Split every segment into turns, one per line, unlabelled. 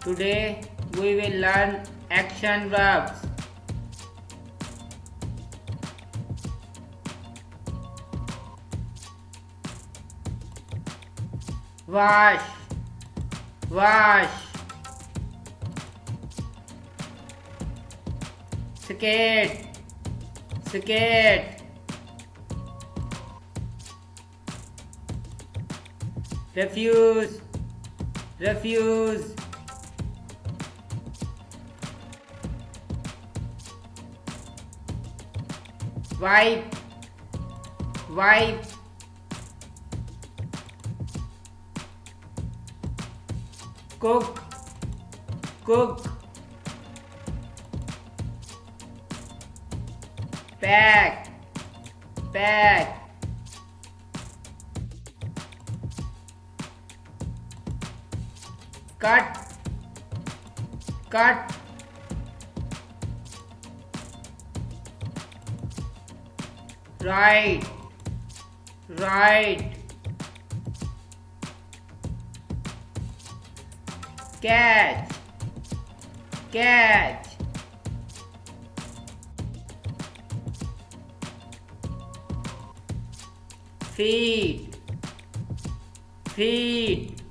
Today we will learn action verbs. Wash, wash. Skate, skate. Refuse, refuse. Wipe, wipe. Cook, cook. Pack, pack. Cut, cut. Write, write. Catch, catch. Feed, feed.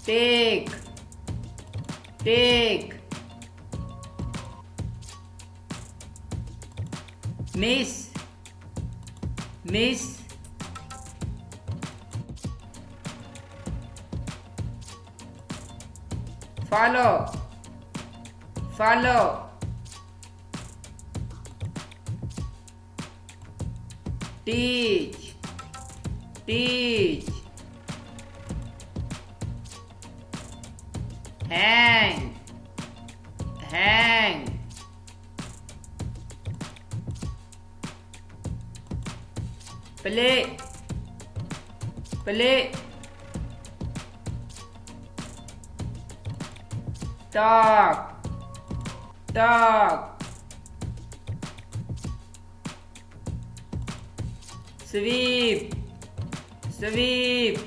Take, take. Miss, miss. Follow, follow. Teach, teach. Hang, hang. Play, play. Talk, talk. Sweep, sweep.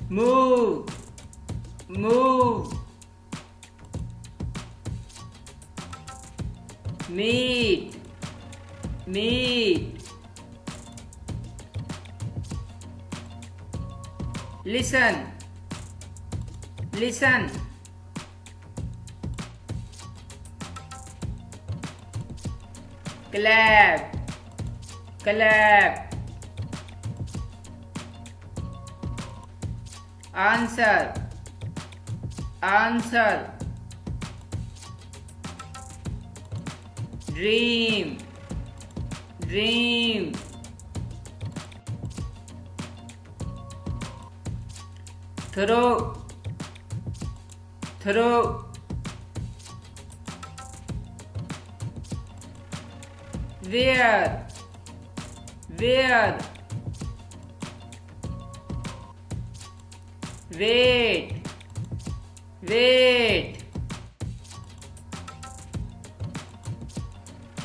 Move, move. Meet, meet. Listen, listen. Clap, clap. Answer, answer. Dream, dream. Throw, throw. Wear, wear. Wait, wait.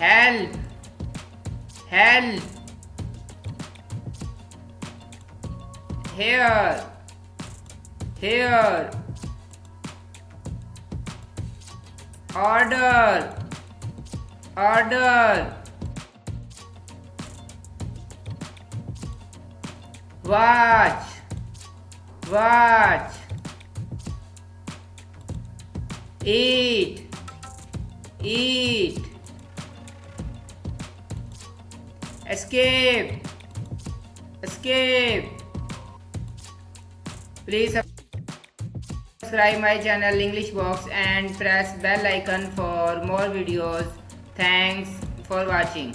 Help, help. Here, here. Order, order. Watch, watch. Eat, eat. Escape, escape. Please subscribe my channel English Box and press bell icon for more videos. Thanks for watching.